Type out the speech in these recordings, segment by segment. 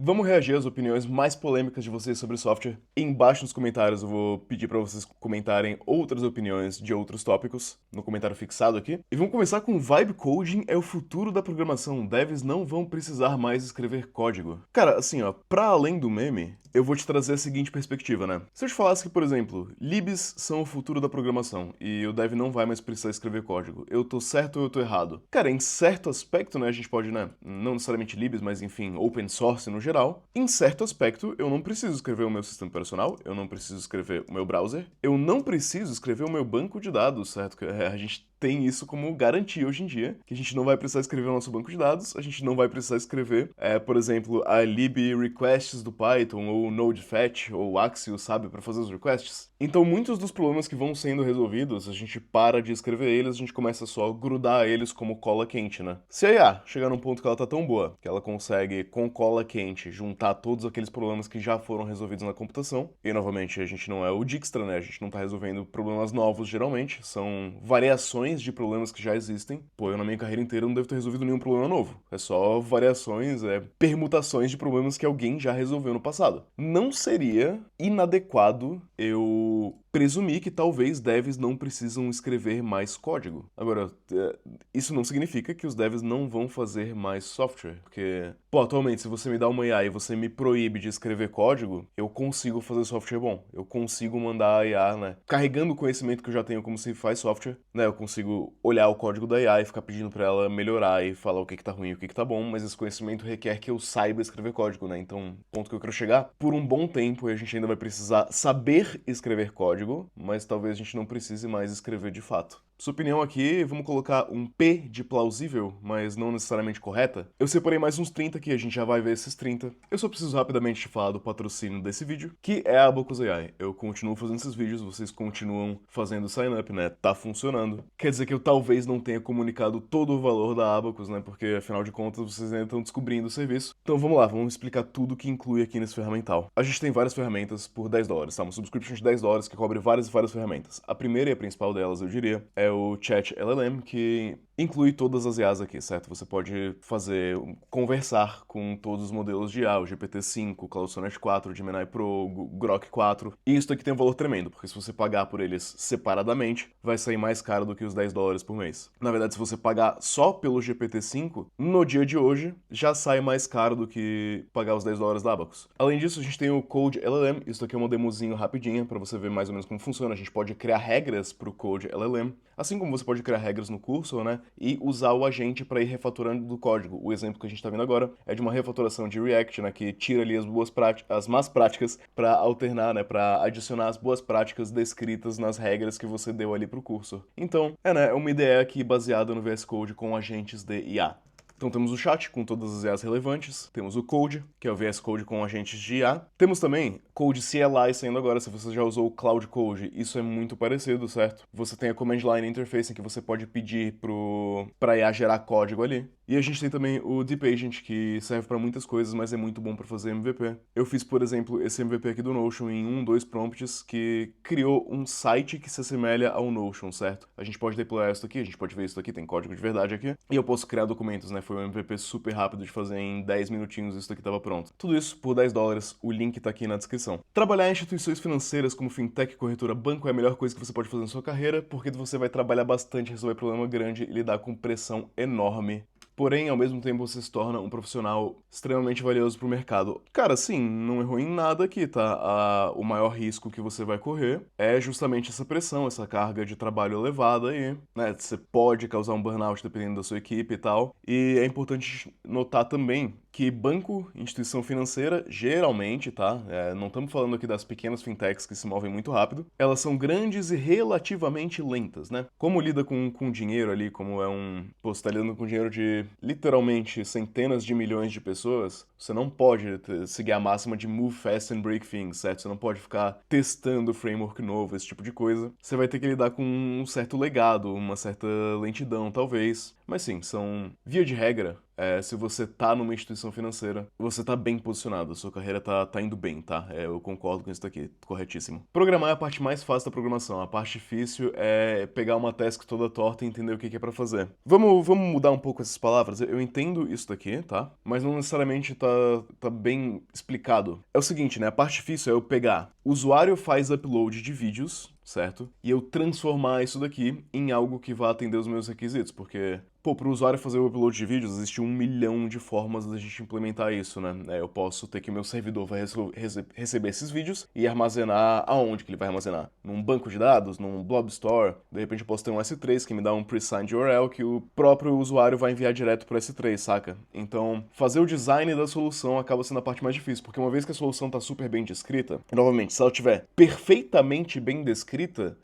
Vamos reagir às opiniões mais polêmicas de vocês sobre software. Embaixo nos comentários eu vou pedir para vocês comentarem outras opiniões de outros tópicos, no comentário fixado aqui. E vamos começar com Vibe Coding é o futuro da programação. Devs não vão precisar mais escrever código. Cara, assim ó, pra além do meme, eu vou te trazer a seguinte perspectiva, né? Se eu te falasse que, por exemplo, libs são o futuro da programação e o dev não vai mais precisar escrever código, eu tô certo ou eu tô errado? Cara, em certo aspecto, né, a gente pode, né, não necessariamente libs, mas enfim, open source no geral, em certo aspecto eu não preciso escrever o meu sistema operacional, eu não preciso escrever o meu browser, eu não preciso escrever o meu banco de dados, certo? Que a gente tem isso como garantia hoje em dia, que a gente não vai precisar escrever o nosso banco de dados, a gente não vai precisar escrever, por exemplo, a lib requests do Python, ou Node Fetch, ou Axios, sabe, para fazer os requests. Então muitos dos problemas que vão sendo resolvidos, a gente para de escrever eles, a gente começa só a grudar eles como cola quente, né? Se a IA chegar num ponto que ela tá tão boa, que ela consegue, com cola quente, juntar todos aqueles problemas que já foram resolvidos na computação, e novamente, a gente não é o Dijkstra, né? A gente não tá resolvendo problemas novos, geralmente, são variações de problemas que já existem. Pô, eu na minha carreira inteira não devo ter resolvido nenhum problema novo. É só variações, permutações de problemas que alguém já resolveu no passado. Não seria inadequado eu presumir que talvez devs não precisam escrever mais código. Agora, isso não significa que os devs não vão fazer mais software, porque, pô, atualmente, se você me dá uma IA e você me proíbe de escrever código, eu consigo fazer software bom. Eu consigo mandar a IA, né, carregando o conhecimento que eu já tenho como se faz software, né, eu consigo olhar o código da IA e ficar pedindo pra ela melhorar e falar o que tá ruim e o que tá bom, mas esse conhecimento requer que eu saiba escrever código, né, então, ponto que eu quero chegar, por um bom tempo a gente ainda vai precisar saber escrever código, mas talvez a gente não precise mais escrever de fato. Sua opinião aqui, vamos colocar um P de plausível, mas não necessariamente correta. Eu separei mais uns 30 aqui, a gente já vai ver esses 30. Eu só preciso rapidamente te falar do patrocínio desse vídeo, que é a Abacus AI. Eu continuo fazendo esses vídeos, vocês continuam fazendo sign up, né? Tá funcionando. Quer dizer que eu talvez não tenha comunicado todo o valor da Abacus, né? Porque afinal de contas vocês ainda estão descobrindo o serviço. Então vamos lá, vamos explicar tudo que inclui aqui nesse ferramental. A gente tem várias ferramentas por $10, tá? Uma subscription de $10 que cobre várias e várias ferramentas. A primeira e a principal delas, eu diria, é o Chat LLM, que inclui todas as IAs aqui, certo? Você pode conversar com todos os modelos de IA, o GPT-5, o Claude Sonnet 4, o Gemini Pro, o Grok 4. E isso aqui tem um valor tremendo, porque se você pagar por eles separadamente, vai sair mais caro do que os $10 por mês. Na verdade, se você pagar só pelo GPT-5, no dia de hoje, já sai mais caro do que pagar os $10 da Abacus. Além disso, a gente tem o Code LLM. Isso aqui é uma demozinho rapidinha, para você ver mais ou menos como funciona. A gente pode criar regras para o Code LLM, assim como você pode criar regras no curso, né? E usar o agente para ir refatorando do código. O exemplo que a gente está vendo agora é de uma refatoração de React, né? Que tira ali as más práticas para alternar, né? Para adicionar as boas práticas descritas nas regras que você deu ali para o curso. Então, né? É uma ideia aqui baseada no VS Code com agentes de IA. Então temos o chat com todas as IAs relevantes, temos o Code, que é o VS Code com agentes de IA. Temos também Code CLI saindo agora, se você já usou o Cloud Code, isso é muito parecido, certo? Você tem a Command Line Interface em que você pode pedir pra IA gerar código ali. E a gente tem também o Deep Agent, que serve para muitas coisas, mas é muito bom para fazer MVP. Eu fiz, por exemplo, esse MVP aqui do Notion em 2 prompts, que criou um site que se assemelha ao Notion, certo? A gente pode deployar isso aqui, a gente pode ver isso aqui, tem código de verdade aqui. E eu posso criar documentos, né? Foi um MVP super rápido de fazer, em 10 minutinhos isso aqui estava pronto. Tudo isso por $10, o link tá aqui na descrição. Trabalhar em instituições financeiras como fintech, corretora, banco é a melhor coisa que você pode fazer na sua carreira, porque você vai trabalhar bastante, resolver problema grande e lidar com pressão enorme. Porém, ao mesmo tempo, você se torna um profissional extremamente valioso para o mercado. Cara, sim, não errou em nada aqui, tá? O maior risco que você vai correr é justamente essa pressão, essa carga de trabalho elevada aí, né? Você pode causar um burnout dependendo da sua equipe e tal. E é importante notar também que banco, instituição financeira, geralmente, tá? Não estamos falando aqui das pequenas fintechs que se movem muito rápido. Elas são grandes e relativamente lentas, né? Como lida com dinheiro ali, como é um... Pô, você tá lidando com dinheiro de literalmente centenas de milhões de pessoas, você não pode seguir a máxima de move fast and break things, certo? Você não pode ficar testando framework novo, esse tipo de coisa. Você vai ter que lidar com um certo legado, uma certa lentidão, talvez. Mas sim, são, via de regra, se você tá numa instituição financeira, você tá bem posicionado, a sua carreira tá indo bem, tá? Eu concordo com isso daqui, corretíssimo. Programar é a parte mais fácil da programação, a parte difícil é pegar uma task toda torta e entender o que é pra fazer. Vamos mudar um pouco essas palavras, eu entendo isso daqui, tá? Mas não necessariamente tá bem explicado. É o seguinte, né? A parte difícil é eu pegar, o usuário faz upload de vídeos, certo? E eu transformar isso daqui em algo que vá atender os meus requisitos, porque, pô, para o usuário fazer o upload de vídeos, existe 1 milhão de formas da gente implementar isso, né? Eu posso ter que meu servidor vai receber esses vídeos e armazenar aonde que ele vai armazenar? Num banco de dados, num blob store, de repente eu posso ter um S3 que me dá um pre-signed URL que o próprio usuário vai enviar direto pro S3, saca? Então, fazer o design da solução acaba sendo a parte mais difícil, porque uma vez que a solução tá super bem descrita, e novamente, se ela estiver perfeitamente bem descrita,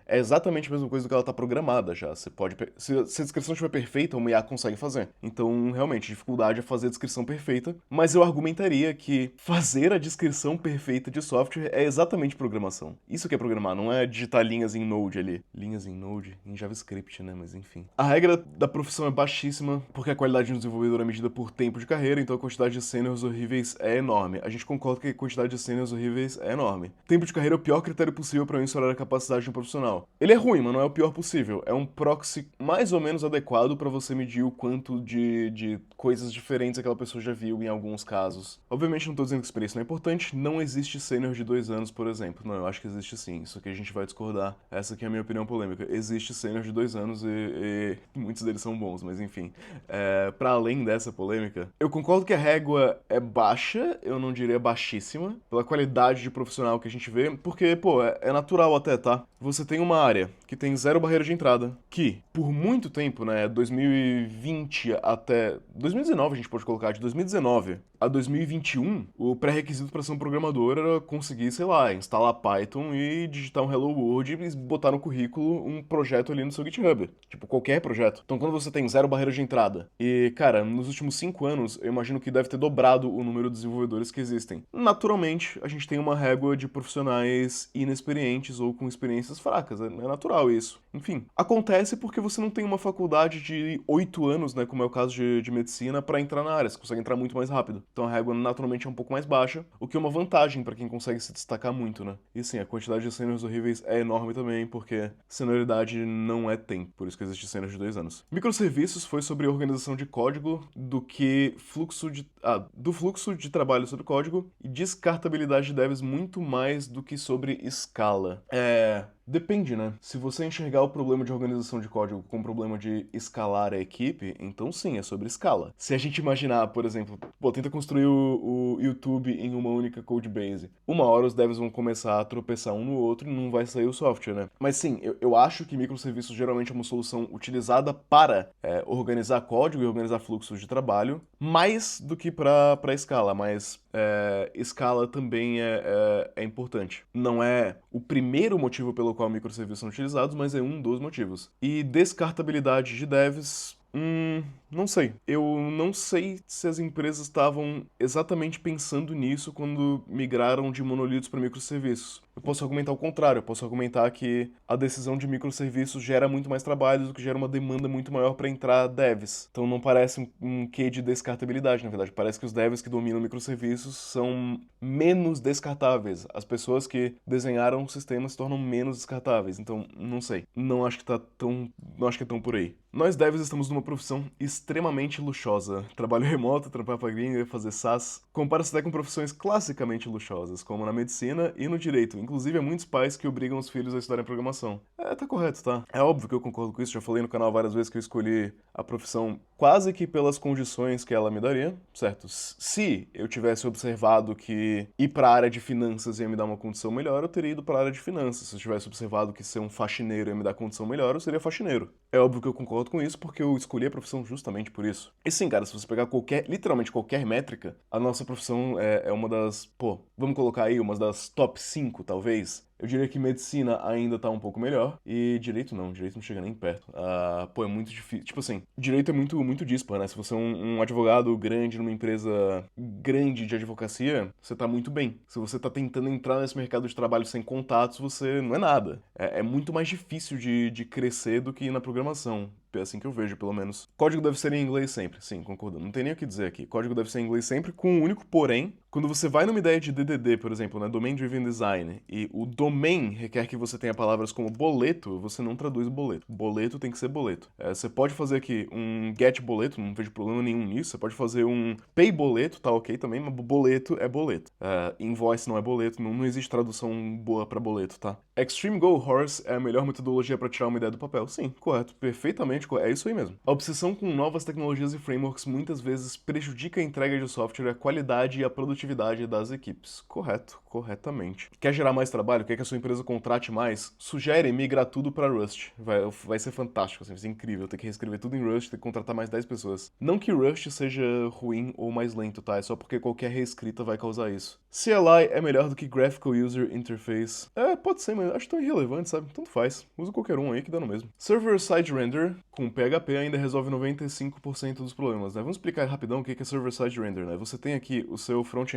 é exatamente a mesma coisa do que ela tá programada já. Você pode. Se a descrição estiver perfeita, uma IA consegue fazer. Então, realmente, a dificuldade é fazer a descrição perfeita, mas eu argumentaria que fazer a descrição perfeita de software é exatamente programação. Isso que é programar, não é digitar linhas em Node ali. Linhas em Node, em JavaScript, né? Mas enfim. A regra da profissão é baixíssima, porque a qualidade do desenvolvedor é medida por tempo de carreira, então a quantidade de seniors horríveis é enorme. A gente concorda que a quantidade de seniors horríveis é enorme. Tempo de carreira é o pior critério possível para mensurar a capacidade de um profissional. Ele é ruim, mas não é o pior possível. É um proxy mais ou menos adequado para você medir o quanto de coisas diferentes aquela pessoa já viu em alguns casos. Obviamente não tô dizendo que experiência não é importante, não existe sênior de 2 anos, por exemplo. Não, eu acho que existe sim, isso aqui a gente vai discordar. Essa aqui é a minha opinião polêmica. Existe sênior de 2 anos e muitos deles são bons, mas enfim. Para além dessa polêmica, eu concordo que a régua é baixa, eu não diria baixíssima, pela qualidade de profissional que a gente vê, porque, pô, é natural até, tá? Você tem uma área que tem zero barreira de entrada, que, por muito tempo, né, 2020 até 2019 a gente pode colocar, de 2019 a 2021, o pré-requisito para ser um programador era conseguir, sei lá, instalar Python e digitar um Hello World e botar no currículo um projeto ali no seu GitHub. Tipo, qualquer projeto. Então, quando você tem zero barreira de entrada, e, cara, nos últimos 5 anos, eu imagino que deve ter dobrado o número de desenvolvedores que existem. Naturalmente, a gente tem uma régua de profissionais inexperientes ou com experiências fracas. É natural isso. Enfim, acontece porque você não tem uma faculdade de 8 anos, né, como é o caso de medicina, para entrar na área. Você consegue entrar muito mais rápido. Então a régua naturalmente é um pouco mais baixa, o que é uma vantagem para quem consegue se destacar muito, né? E sim, a quantidade de seniors horríveis é enorme também, porque senioridade não é tempo, por isso que existe seniors de 2 anos. Microserviços foi sobre organização de código do fluxo de trabalho sobre código e descartabilidade de devs muito mais do que sobre escala. Depende, né? Se você enxergar o problema de organização de código como problema de escalar a equipe, então sim, é sobre escala. Se a gente imaginar, por exemplo, tenta construir o YouTube em uma única codebase. Uma hora os devs vão começar a tropeçar um no outro e não vai sair o software, né? Mas sim, eu acho que microserviços geralmente é uma solução utilizada para organizar código e organizar fluxos de trabalho, mais do que para escala, mas escala também é importante. Não é o primeiro motivo pelo qual microserviços são utilizados, mas é um dos motivos. E descartabilidade de devs. Não sei. Eu não sei se as empresas estavam exatamente pensando nisso quando migraram de monolitos para microserviços. Eu posso argumentar o contrário, eu posso argumentar que a decisão de microserviços gera muito mais trabalho do que gera uma demanda muito maior para entrar devs. Então não parece um quê de descartabilidade, na verdade. Parece que os devs que dominam microserviços são menos descartáveis. As pessoas que desenharam o sistema se tornam menos descartáveis. Então, não sei. Não acho que é tão por aí. Nós devs estamos numa profissão extremamente luxuosa. Trabalho remoto, trampar pra gringa, fazer SaaS. Compara-se até com profissões classicamente luxuosas, como na medicina e no direito. Inclusive, há muitos pais que obrigam os filhos a estudarem programação. Tá correto, tá? É óbvio que eu concordo com isso. Já falei no canal várias vezes que eu escolhi a profissão quase que pelas condições que ela me daria, certo? Se eu tivesse observado que ir pra área de finanças ia me dar uma condição melhor, eu teria ido pra área de finanças. Se eu tivesse observado que ser um faxineiro ia me dar condição melhor, eu seria faxineiro. É óbvio que eu concordo com isso porque eu escolhi a profissão justamente por isso. E sim, cara, se você pegar literalmente qualquer métrica, a nossa profissão é uma das, vamos colocar aí, uma das top 5, talvez. Eu diria que medicina ainda tá um pouco melhor. E direito não chega nem perto. É muito difícil. Tipo assim, direito é muito, muito dispar, né? Se você é um advogado grande numa empresa grande de advocacia, você tá muito bem. Se você tá tentando entrar nesse mercado de trabalho sem contatos, você não é nada. É muito mais difícil de crescer do que na programação. É assim que eu vejo, pelo menos. Código deve ser em inglês sempre, sim, concordando. Não tem nem o que dizer aqui. Código deve ser em inglês sempre, com um único porém. Quando você vai numa ideia de DDD, por exemplo, né, Domain Driven Design, e o domain requer que você tenha palavras como boleto, você não traduz boleto. Boleto tem que ser boleto. Você pode fazer aqui um get boleto, não vejo problema nenhum nisso. Você pode fazer um pay boleto, tá ok também, mas boleto é boleto. Invoice não é boleto, não existe tradução boa pra boleto, tá? Extreme Go Horse é a melhor metodologia para tirar uma ideia do papel. Sim, correto, perfeitamente, é isso aí mesmo. A obsessão com novas tecnologias e frameworks muitas vezes prejudica a entrega de software, a qualidade e a produtividade das equipes. Correto, corretamente. Quer gerar mais trabalho? Quer que a sua empresa contrate mais? Sugere migrar tudo para Rust. Vai ser fantástico, assim, vai ser incrível ter que reescrever tudo em Rust, ter que contratar mais 10 pessoas. Não que Rust seja ruim ou mais lento, tá? É só porque qualquer reescrita vai causar isso. CLI é melhor do que Graphical User Interface? Pode ser, mas acho tão irrelevante, sabe? Tanto faz. Usa qualquer um aí que dá no mesmo. Server-side render com PHP ainda resolve 95% dos problemas, né? Vamos explicar rapidão o que é server-side render, né? Você tem aqui o seu front-end,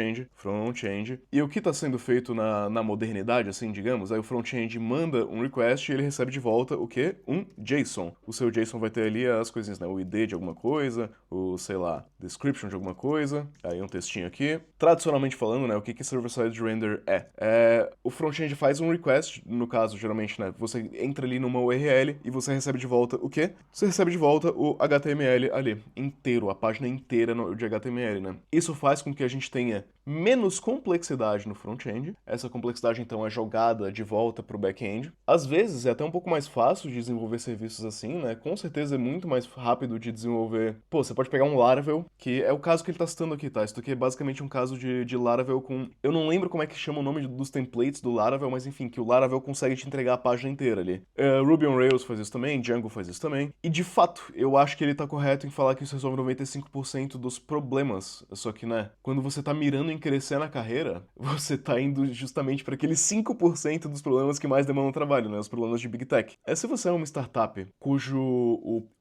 e o que está sendo feito na modernidade, assim, digamos, aí o front-end manda um request e ele recebe de volta o quê? Um JSON. O seu JSON vai ter ali as coisinhas, né? O ID de alguma coisa, o, sei lá, description de alguma coisa, aí um textinho aqui. Tradicionalmente falando, né, o que server-side render o front-end faz um request, no caso, geralmente, né, você entra ali numa URL e você recebe de volta o quê? Você recebe de volta o HTML ali, inteiro, a página inteira de HTML, né? Isso faz com que a gente tenha menos complexidade no front-end. Essa complexidade, então, é jogada de volta para o back-end. Às vezes, é até um pouco mais fácil de desenvolver serviços assim, né? Com certeza é muito mais rápido de desenvolver. Pô, você pode pegar um Laravel, que é o caso que ele tá citando aqui, tá? Isso aqui é basicamente um caso de Laravel com... Eu não lembro como é que chama o nome dos templates do Laravel, mas enfim, que o Laravel consegue te entregar a página inteira ali. Ruby on Rails faz isso também, Django faz isso também. E, de fato, eu acho que ele tá correto em falar que isso resolve 95% dos problemas. Só que, né, quando você tá mirando em crescer na carreira, você tá indo justamente para aqueles 5% dos problemas que mais demandam trabalho, né? Os problemas de Big Tech. Se você é uma startup cujo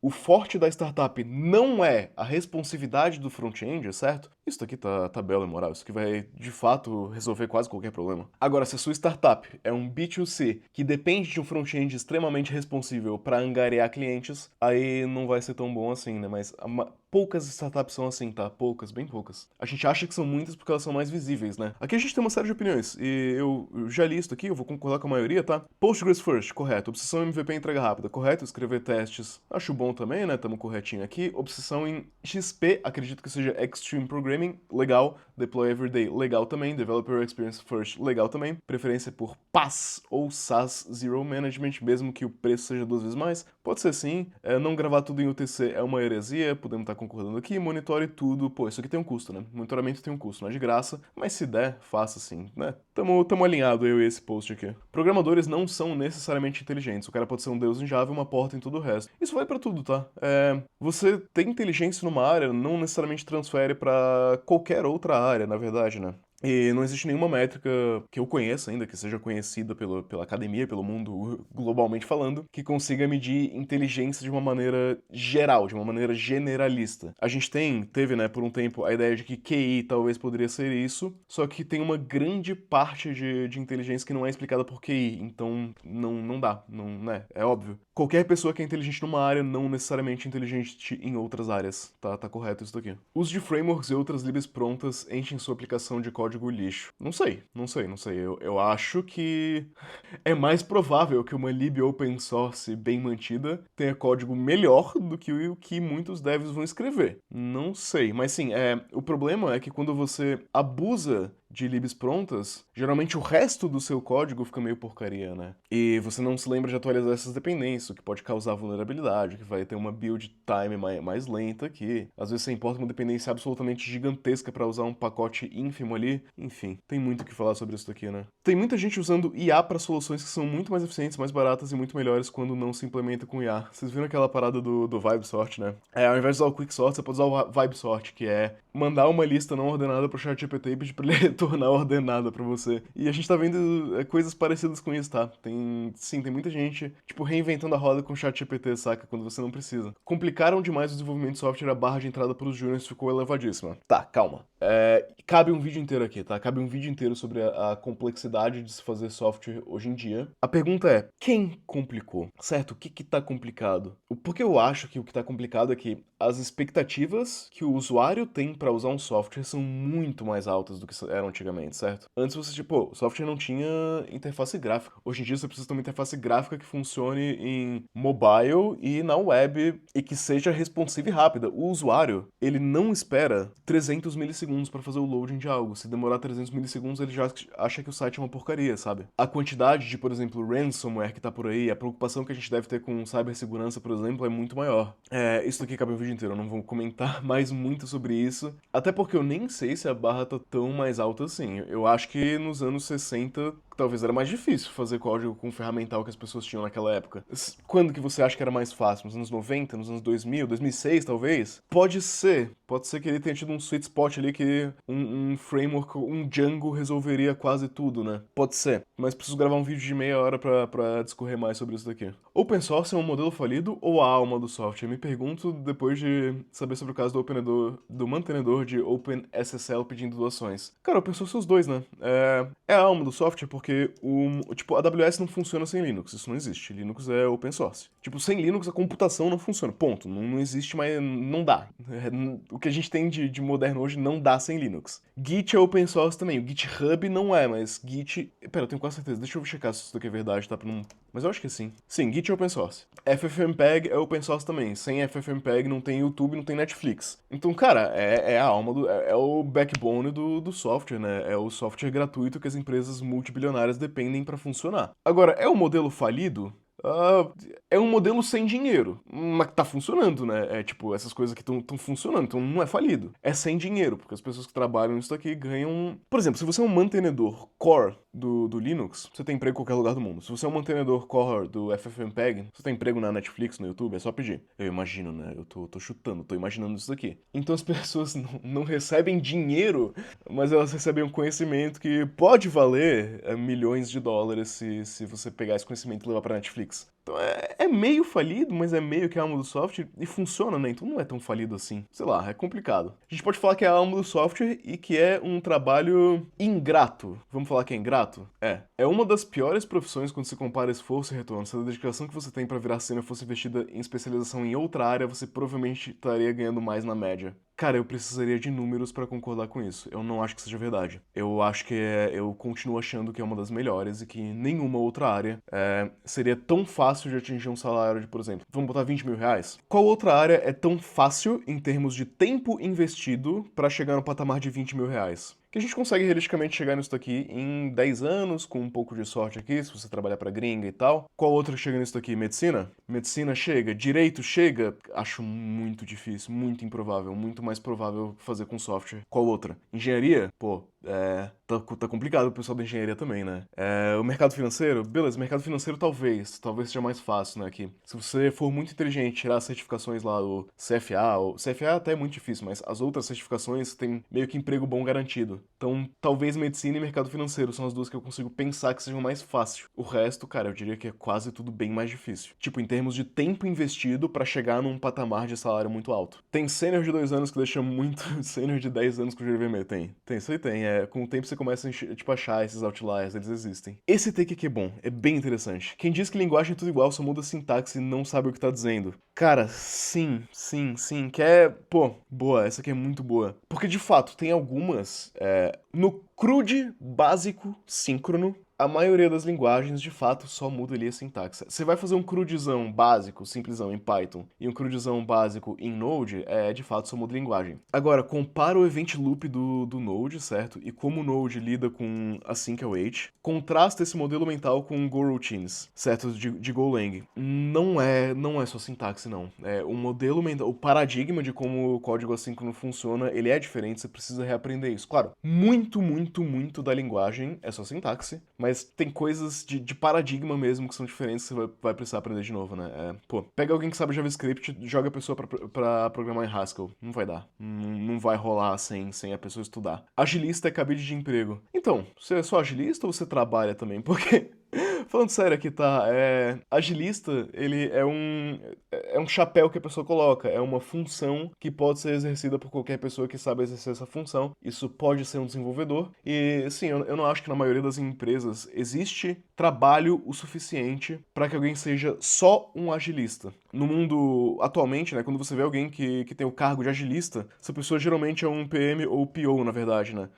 o forte da startup não é a responsividade do front-end, certo? Isso aqui tá belo e moral. Isso aqui vai, de fato, resolver quase qualquer problema. Agora, se a sua startup é um B2C que depende de um front-end extremamente responsível para angariar clientes, aí não vai ser tão bom assim, né? Mas poucas startups são assim, tá? Poucas, bem poucas. A gente acha que são muitas porque elas são mais visíveis, né? Aqui a gente tem uma série de opiniões, e eu já li isso aqui, eu vou concordar com a maioria, tá? Postgres first, correto. Obsessão em MVP entrega rápida, correto. Escrever testes, acho bom também, né? Tamo corretinho aqui. Obsessão em XP, acredito que seja Extreme Programming, legal. Deploy Everyday, legal também. Developer Experience First, legal também. Preferência por PaaS ou SaaS Zero Management, mesmo que o preço seja 2 vezes mais. Pode ser sim. Não gravar tudo em UTC é uma heresia, podemos estar concordando aqui. Monitore tudo. Pô, isso aqui tem um custo, né? Monitoramento tem um custo, não é de graça, mas se der, faça sim, né? Tamo alinhado eu e esse post aqui. Programadores não são necessariamente inteligentes. O cara pode ser um deus em Java e uma porta em todo o resto. Isso vai pra tudo, tá? Você ter inteligência numa área não necessariamente transfere pra qualquer outra área, na verdade, né? E não existe nenhuma métrica que eu conheça ainda, que seja conhecida pela academia, pelo mundo globalmente falando, que consiga medir inteligência de uma maneira geral, de uma maneira generalista. A gente teve, né, por um tempo, a ideia de que QI talvez poderia ser isso, só que tem uma grande parte de inteligência que não é explicada por QI, então não dá, né, é óbvio. Qualquer pessoa que é inteligente numa área não necessariamente inteligente em outras áreas, tá correto isso daqui. Uso de frameworks e outras libs prontas enchem sua aplicação de código lixo. Não sei. Eu acho que é mais provável que uma lib open source bem mantida tenha código melhor do que o que muitos devs vão escrever. Não sei, mas sim, o problema é que quando você abusa de libs prontas, geralmente o resto do seu código fica meio porcaria, né? E você não se lembra de atualizar essas dependências, o que pode causar vulnerabilidade, que vai ter uma build time mais lenta aqui. Às vezes você importa uma dependência absolutamente gigantesca para usar um pacote ínfimo ali. Enfim, tem muito o que falar sobre isso daqui, né? Tem muita gente usando IA para soluções que são muito mais eficientes, mais baratas e muito melhores quando não se implementa com IA. Vocês viram aquela parada do Vibe Sort, né? Ao invés de usar o Quick Sort, você pode usar o Vibe Sort, que é mandar uma lista não ordenada pro ChatGPT e pedir pra ele tornar ordenada pra você. E a gente tá vendo coisas parecidas com isso, tá? Tem muita gente, tipo, reinventando a roda com o ChatGPT, saca? Quando você não precisa. Complicaram demais o desenvolvimento de software, a barra de entrada pros juniors ficou elevadíssima. Tá, calma. Cabe um vídeo inteiro aqui, tá? Cabe um vídeo inteiro sobre a complexidade de se fazer software hoje em dia. A pergunta é, quem complicou? Certo? O que tá complicado? Porque eu acho que o que tá complicado é que as expectativas que o usuário tem pra usar um software são muito mais altas do que eram antigamente, certo? Antes você, tipo, o software não tinha interface gráfica. Hoje em dia você precisa ter uma interface gráfica que funcione em mobile e na web e que seja responsive e rápida. O usuário, ele não espera 300 milissegundos pra fazer o loading de algo. Se demorar 300 milissegundos, ele já acha que o site é uma porcaria, sabe? A quantidade de, por exemplo, ransomware que tá por aí, a preocupação que a gente deve ter com cibersegurança, por exemplo, é muito maior. Isso daqui cabe o vídeo inteiro, eu não vou comentar mais muito sobre isso. Até porque eu nem sei se a barra tá tão mais alta assim. Eu acho que nos anos 60 talvez era mais difícil fazer código com o ferramental que as pessoas tinham naquela época. Quando que você acha que era mais fácil? Nos anos 90, nos anos 2000, 2006 talvez? Pode ser que ele tenha tido um sweet spot ali que um framework, um Django resolveria quase tudo, né? Pode ser, mas preciso gravar um vídeo de meia hora pra discorrer mais sobre isso daqui. Open source é um modelo falido ou a alma do software? Me pergunto depois de saber sobre o caso do mantenedor de OpenSSL pedindo doações. Cara, open source são os dois, né? É a alma do software porque tipo, a AWS não funciona sem Linux, isso não existe. Linux é open source. Tipo, sem Linux a computação não funciona, ponto. Não existe, mas não dá. O que a gente tem de moderno hoje não dá sem Linux. Git é open source também, o GitHub não é, mas Git... Pera, eu tenho quase certeza, deixa eu checar se isso daqui é verdade, tá? Pra não... Mas eu acho que sim. Sim, Git é open source. FFmpeg é open source também. Sem FFmpeg não tem YouTube, não tem Netflix. Então, cara, é a alma do... É o backbone do software, né? É o software gratuito que as empresas multibilionárias dependem pra funcionar. Agora, é um modelo falido? É um modelo sem dinheiro, mas que tá funcionando, né? É tipo, essas coisas que estão funcionando, então não é falido. É sem dinheiro, porque as pessoas que trabalham nisso aqui ganham. Por exemplo, se você é um mantenedor core do Linux, você tem emprego em qualquer lugar do mundo. Se você é um mantenedor core do FFmpeg, você tem emprego na Netflix, no YouTube, é só pedir. Eu imagino, né? Eu tô chutando, tô imaginando isso daqui. Então as pessoas não recebem dinheiro, mas elas recebem um conhecimento que pode valer milhões de dólares se você pegar esse conhecimento e levar pra Netflix. Então é meio falido, mas é meio que a alma do software e funciona, né? Então não é tão falido assim. Sei lá, é complicado. A gente pode falar que é a alma do software e que é um trabalho ingrato. Vamos falar que é ingrato? É uma das piores profissões quando se compara esforço e retorno. Se a dedicação que você tem pra virar sênior fosse investida em especialização em outra área, você provavelmente estaria ganhando mais na média. Cara, eu precisaria de números pra concordar com isso. Eu não acho que seja verdade. Eu acho que eu continuo achando que é uma das melhores e que nenhuma outra área seria tão fácil de atingir um salário de, por exemplo, vamos botar 20 mil reais? Qual outra área é tão fácil em termos de tempo investido pra chegar no patamar de 20 mil reais? Que a gente consegue realisticamente chegar nisso daqui em 10 anos, com um pouco de sorte aqui, se você trabalhar pra gringa e tal. Qual outra chega nisso daqui? Medicina? Medicina chega. Direito chega? Acho muito difícil, muito improvável, muito mais provável fazer com software. Qual outra? Engenharia? Pô, tá complicado o pessoal da engenharia também, né? O mercado financeiro? Beleza, mercado financeiro talvez seja mais fácil, né, aqui. Se você for muito inteligente, tirar as certificações lá do CFA, o CFA até é muito difícil, mas as outras certificações tem meio que emprego bom garantido. Então, talvez medicina e mercado financeiro são as duas que eu consigo pensar que sejam mais fácil. O resto, cara, eu diria que é quase tudo bem mais difícil. Tipo, em termos de tempo investido pra chegar num patamar de salário muito alto. Tem sênior de 2 anos que deixa muito sênior de 10 anos com GVM. Tem, isso aí tem. Com o tempo você começa a tipo, achar esses outliers, eles existem. Esse take aqui é bom, é bem interessante. Quem diz que linguagem é tudo igual, só muda a sintaxe e não sabe o que tá dizendo. Cara, sim, que é... Pô, boa, essa aqui é muito boa. Porque, de fato, tem algumas... No CRUD básico, síncrono, a maioria das linguagens, de fato, só muda ali a sintaxe. Você vai fazer um CRUDzão básico, simplesão, em Python, e um CRUDzão básico em Node, de fato, só muda a linguagem. Agora, compara o event loop do Node, certo? E como o Node lida com async await. Contrasta esse modelo mental com goroutines, certo? De Golang. Não é só sintaxe, não. O modelo mental, o paradigma de como o código assíncrono funciona, ele é diferente, você precisa reaprender isso. Claro, muito da linguagem é só sintaxe, mas mas tem coisas de paradigma mesmo que são diferentes que você vai precisar aprender de novo, né? Pô, pega alguém que sabe JavaScript, joga a pessoa pra programar em Haskell. Não vai dar. Não vai rolar sem a pessoa estudar. Agilista é cabide de emprego. Então, você é só agilista ou você trabalha também? Porque falando sério aqui, tá? Agilista, ele é um chapéu que a pessoa coloca, é uma função que pode ser exercida por qualquer pessoa que sabe exercer essa função. Isso pode ser um desenvolvedor. E, sim, eu não acho que na maioria das empresas existe trabalho o suficiente para que alguém seja só um agilista. No mundo atualmente, né, quando você vê alguém que tem o cargo de agilista, essa pessoa geralmente é um PM ou PO, na verdade, né?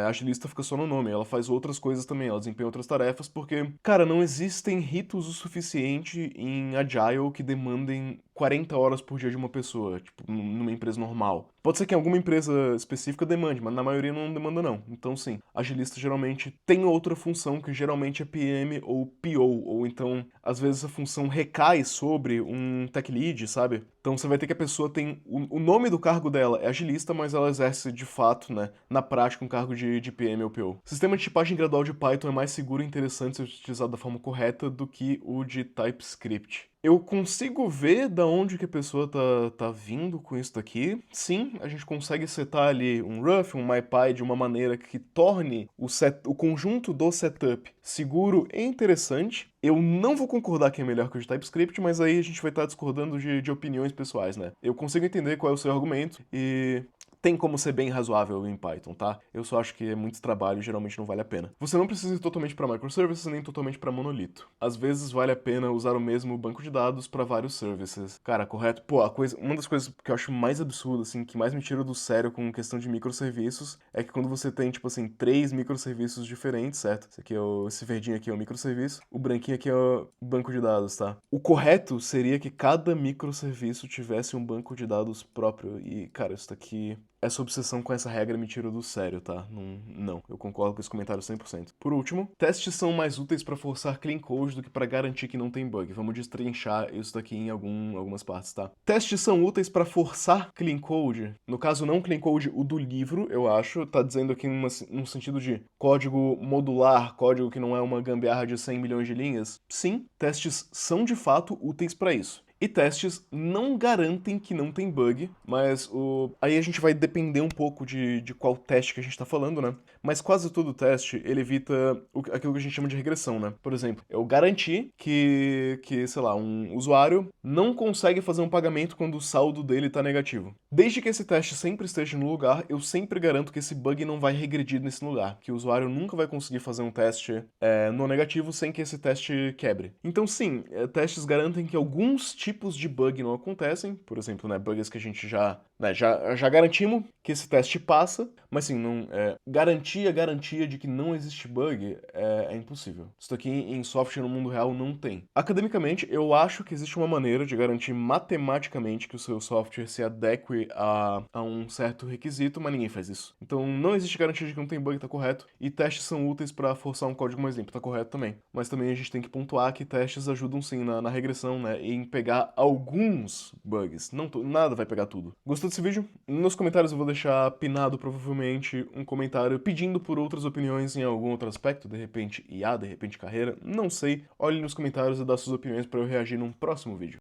Agilista fica só no nome, ela faz outras coisas também, ela desempenha outras tarefas, porque, cara, não existem ritos o suficiente em Agile que demandem 40 horas por dia de uma pessoa, tipo, numa empresa normal. Pode ser que em alguma empresa específica demande, mas na maioria não demanda não. Então, sim, agilista geralmente tem outra função que geralmente é PM ou PO, ou então, às vezes a função recai sobre um tech lead, sabe? Então você vai ter que a pessoa tem... O nome do cargo dela é agilista, mas ela exerce de fato, né, na prática, um cargo de PM ou PO. O sistema de tipagem gradual de Python é mais seguro e interessante ser utilizado da forma correta do que o de TypeScript. Eu consigo ver da onde que a pessoa tá vindo com isso daqui. Sim, a gente consegue setar ali um rough, um MyPy de uma maneira que torne o conjunto do setup seguro e interessante. Eu não vou concordar que é melhor que o de TypeScript, mas aí a gente vai estar discordando de opiniões pessoais, né? Eu consigo entender qual é o seu argumento e tem como ser bem razoável em Python, tá? Eu só acho que é muito trabalho e geralmente não vale a pena. Você não precisa ir totalmente para microservices nem totalmente para monolito. Às vezes vale a pena usar o mesmo banco de dados para vários services. Cara, correto? Pô, uma das coisas que eu acho mais absurda, assim, que mais me tira do sério com questão de microserviços é que quando você tem, tipo assim, 3 microserviços diferentes, certo? Esse verdinho aqui é o microserviço, o branquinho aqui é o banco de dados, tá? O correto seria que cada microserviço tivesse um banco de dados próprio e, cara, isso daqui... Essa obsessão com essa regra me tira do sério, tá? Não, eu concordo com esse comentário 100%. Por último, testes são mais úteis para forçar clean code do que para garantir que não tem bug. Vamos destrinchar isso daqui em algumas partes, tá? Testes são úteis para forçar clean code. No caso, não clean code, o do livro, eu acho. Tá dizendo aqui num sentido de código modular, código que não é uma gambiarra de 100 milhões de linhas. Sim, testes são de fato úteis para isso. E testes não garantem que não tem bug, mas aí a gente vai depender um pouco de qual teste que a gente tá falando, né? Mas quase todo teste, ele evita aquilo que a gente chama de regressão, né? Por exemplo, eu garanti que, sei lá, um usuário não consegue fazer um pagamento quando o saldo dele tá negativo. Desde que esse teste sempre esteja no lugar, eu sempre garanto que esse bug não vai regredir nesse lugar, que o usuário nunca vai conseguir fazer um teste no negativo sem que esse teste quebre. Então sim, testes garantem que alguns tipos de bug não acontecem, por exemplo, né, bugs que a gente já garantimos que esse teste passa, mas sim, garantia de que não existe bug é impossível. Isso aqui em software no mundo real não tem. Academicamente, eu acho que existe uma maneira de garantir matematicamente que o seu software se adeque a um certo requisito, mas ninguém faz isso. Então não existe garantia de que não tem bug, tá correto, e testes são úteis para forçar um código mais limpo, tá correto também. Mas também a gente tem que pontuar que testes ajudam sim na regressão, né, e em pegar alguns bugs. Nada vai pegar tudo. Gostou desse vídeo? Nos comentários eu vou deixar pinado provavelmente um comentário pedindo por outras opiniões em algum outro aspecto, de repente IA, de repente carreira, não sei. Olhe nos comentários e dá suas opiniões para eu reagir num próximo vídeo.